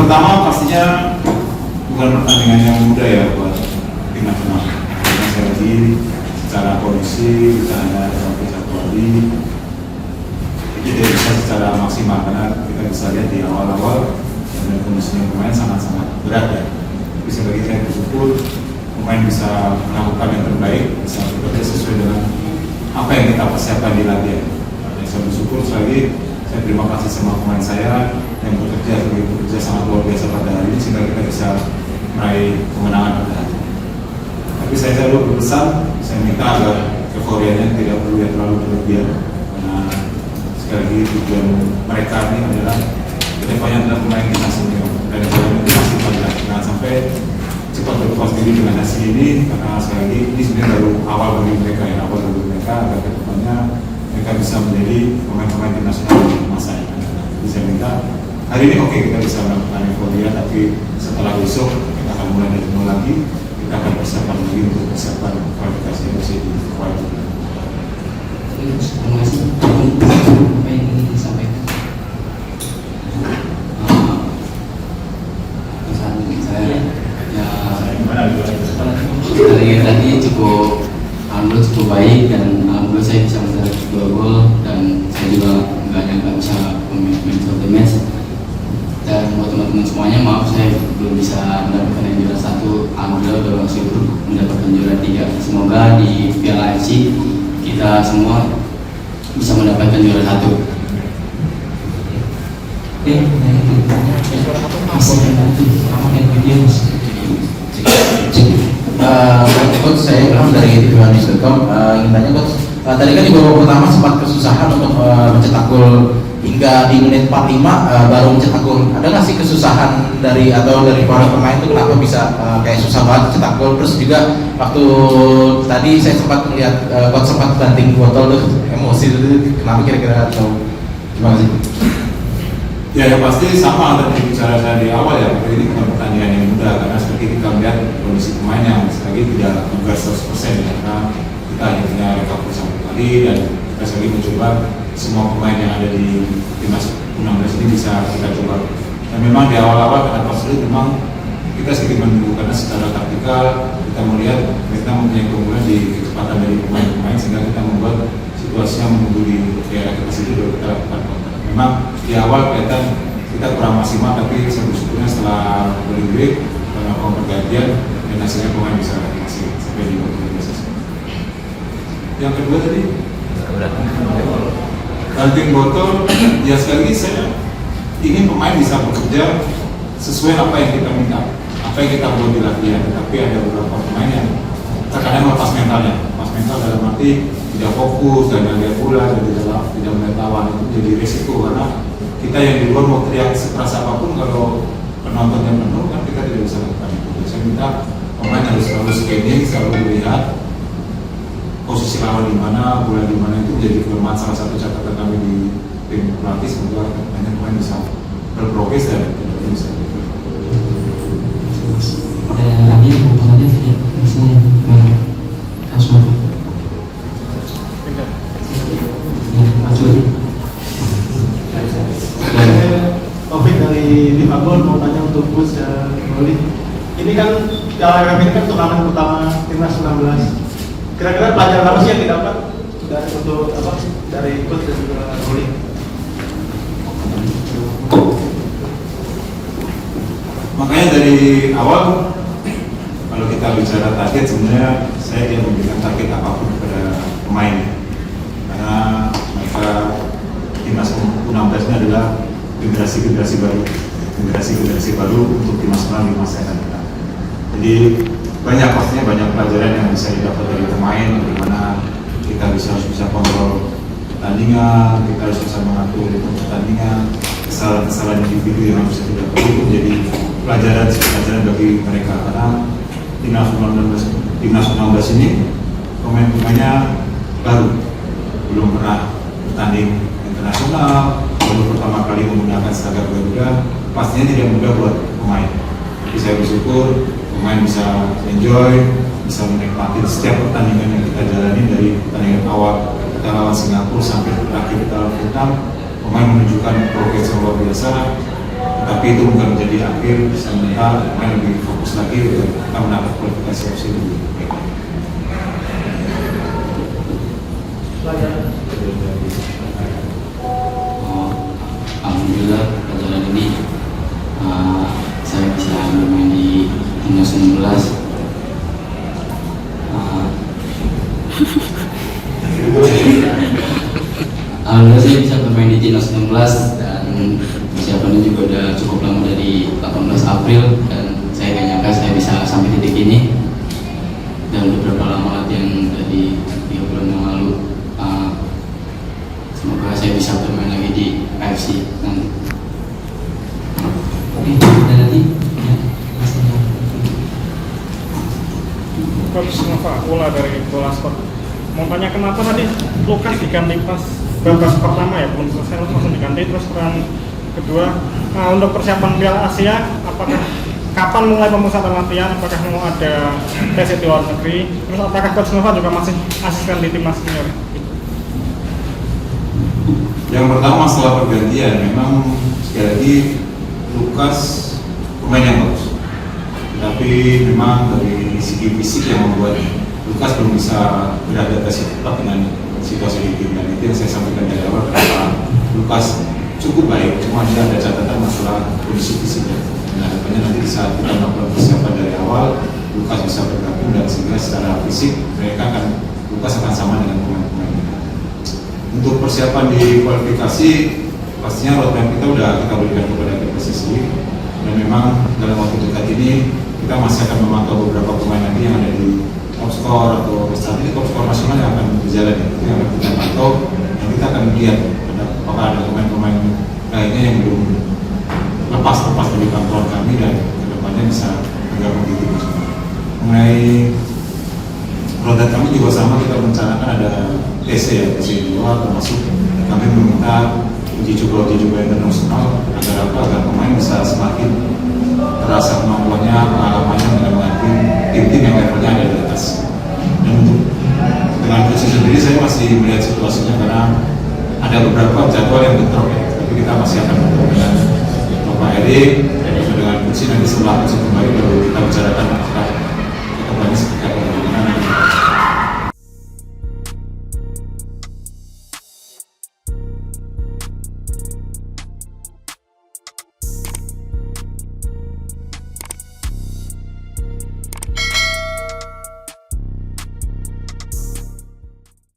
pertama pastinya bukan pertandingan yang mudah ya buat tim nasional. Karena saya lagi secara kondisi kita hanya sampai 1 hari, tidak bisa secara maksimal karena kita bisa lihat di awal-awal dan kondisinya pemain sangat-sangat berat ya. Bisa bagi saya bersyukur pemain bisa melakukan yang terbaik, bisa bekerja sesuai dengan apa yang kita persiapkan di latihan. Saya bersyukur sekali, saya terima kasih sama pemain saya yang bekerja sangat luar biasa pada hari ini sehingga kita bisa meraih kemenangan pada hari ini. Tapi saya selalu berpesan, saya minta agar euforianya tidak perlu yang terlalu berlebihan karena sekali lagi tujuan mereka ini adalah kedepannya adalah pemain kita senior dan kedepannya masih pada jangan sampai cepat berpuas diri dengan hasil ini karena sekali lagi ini sebenarnya baru awal bagi mereka agar kedepannya mereka bisa menjadi pemain-pemain tim nasional di masa yang akan datang. Jadi saya minta hari ini oke, kita bisa melakukan euforia, tapi setelah besok kita akan mulai dari nol lagi, kita akan persiapan lagi untuk persiapan kualifikasi Indonesia di Kuala. Terima kasih. Apa yang ingin disampaikan? Saya ya tadi alhamdulillah cukup baik dan alhamdulillah saya bisa mencetak 2 gol dan saya juga nggak bisa main of the match. Dan buat teman-teman semuanya, maaf saya belum bisa mendapatkan yang juara 1. Alhamdulillah bersyukur mendapatkan juara 3. Semoga di Piala AFC kita semua bisa mendapatkan juara 1. Oke, Coach, saya Ilham dari tvnews.com. Ingin tanya Coach, tadi kan di babak pertama sempat kesusahan untuk mencetak gol hingga di menit 45 baru mencetak gol. Ada nggak sih kesusahan dari para pemain itu kenapa bisa kayak susah banget cetak gol? Terus juga waktu tadi saya sempat melihat Coach sempat banting botol tuh, emosi itu kenapa kira-kira atau gimana sih? Ya, yang pasti sama tadi bicara saya di awal ya, ini bukan pertandingan yang mudah karena seperti kita melihat kondisi pemain yang sekali tidak juga 100% karena kita hanya punya recovery 1 kali dan kita sekali mencoba semua pemain yang ada di timnas U16 ini bisa kita coba. Dan memang di awal-awal karena sulit memang kita sedikit menunggu karena secara taktikal kita melihat mereka mempunyai keunggulan di kecepatan dari pemain-pemain sehingga kita membuat situasinya menunggu di daerah kita situ baru kita lakukan kontak. Memang di awal kelihatan kita kurang maksimal, tapi saya bersyukurnya setelah break karena pergantian dan hasilnya pemain bisa masih sampai di waktu biasa. Yang kedua tadi banting botol, ya sekali lagi saya ingin pemain bisa bekerja sesuai apa yang kita minta, apa yang kita buat di latihan. Tapi ada beberapa pemain yang terkadang lepas mentalnya, dalam arti tidak fokus dan tidak pula dan tidak melihat lawan, itu jadi risiko karena kita yang di luar mau teriak sekeras apapun kalau penontonnya penuh kan kita tidak bisa lakukan itu. Jadi saya minta pemain harus selalu scanning, selalu melihat posisi lawan di mana, bola di mana, itu menjadi kelemahan salah satu catatan kami di tim pelatih. Semoga banyak pemain bisa berprogres dan bisa. Lagi hubungannya tidak misalnya Asma. Topik dari Liverpool mau tanya untuk Gus dan Roli. Ini kan Piala AFF ini kan turnamen pertama timnas 19. Kira-kira pelajaran apa sih yang didapat dari Gus dan juga Roli? Makanya dari awal kalau kita bicara target, sebenarnya saya tidak memberikan target apapun kepada pemain karena mereka timnas U16 ini adalah generasi baru untuk tim nasional di masa yang akan datang. Jadi pastinya banyak pelajaran yang bisa didapat dari pemain, bagaimana kita harus bisa kontrol pertandingan, kita harus bisa mengatur ritme pertandingan, kesalahan individu yang harus kita perlu menjadi pelajaran bagi mereka karena timnas U16 ini pemain-pemainnya baru, belum pernah bertanding internasional, baru pertama kali menggunakan seragam Garuda, pastinya tidak mudah buat pemain. Jadi saya bersyukur pemain bisa enjoy, bisa menikmati setiap pertandingan yang kita jalani dari pertandingan awal kita lawan Singapura sampai terakhir kita lawan Vietnam. Pemain menunjukkan progres yang luar biasa. Tapi itu bukan menjadi akhir, saya minta pemain lebih fokus lagi untuk kita mendapat kualifikasi opsi lebih baik. Alhamdulillah pelajaran ini saya bisa bermain di timnas 19. Alhamdulillah saya bisa bermain di timnas 19 dan persiapannya juga udah cukup lama dari 18 April dan saya gak nyangka saya bisa sampai titik ini dan beberapa lama latihan dari 3 bulan yang lalu. Semoga saya bisa bermain lagi di AFC nanti. Oke, dan nanti ya, Coach Nova Ula dari Bola Sport. Mau tanya kenapa tadi Lukas diganti pas babak pertama ya, belum selesai langsung diganti, terus peran kedua. Nah, untuk persiapan Piala Asia, apakah kapan mulai pemusatan latihan? Apakah mau ada tes di luar negeri? Terus apakah Coach Nova juga masih asisten di timnas senior? Yang pertama masalah pergantian, memang sekali lagi Lukas pemain yang bagus, tapi memang dari segi fisik yang membuat Lukas belum bisa beradaptasi tetap dengan situasi di tim, dan itu yang saya sampaikan dari awal bahwa Lukas cukup baik, cuma dia ada catatan masalah kondisi fisiknya. Nah, harapannya nanti di saat kita melakukan persiapan dari awal, Lukas bisa bergabung dan sehingga secara fisik Lukas akan sama dengan pemain-pemain. Untuk persiapan di kualifikasi, pastinya roadmap kita udah kita berikan kepada PSSI, dan memang dalam waktu dekat ini kita masih akan memantau beberapa pemain lagi yang ada di top score atau saat ini top score nasional yang akan berjalan, itu yang akan kita pantau, dan kita akan lihat apakah ada pemain-pemain lainnya yang belum lepas dari pantauan kami dan kedepannya bisa bergabung di tim nasional. Mengenai roadmap kami juga sama, kita merencanakan ada TC ya, TC di luar, termasuk kami meminta uji coba internasional agar pemain bisa semakin terasa kemampuannya, pengalamannya menghadapi tim-tim yang levelnya ada di atas. Dan untuk dengan coach sendiri saya masih melihat situasinya karena ada beberapa jadwal yang bentrok ya, tapi kita masih akan bertemu dengan Bapak Eri dan dengan coach nanti setelah coach kembali baru kita bicarakan apakah kedepannya seperti apa.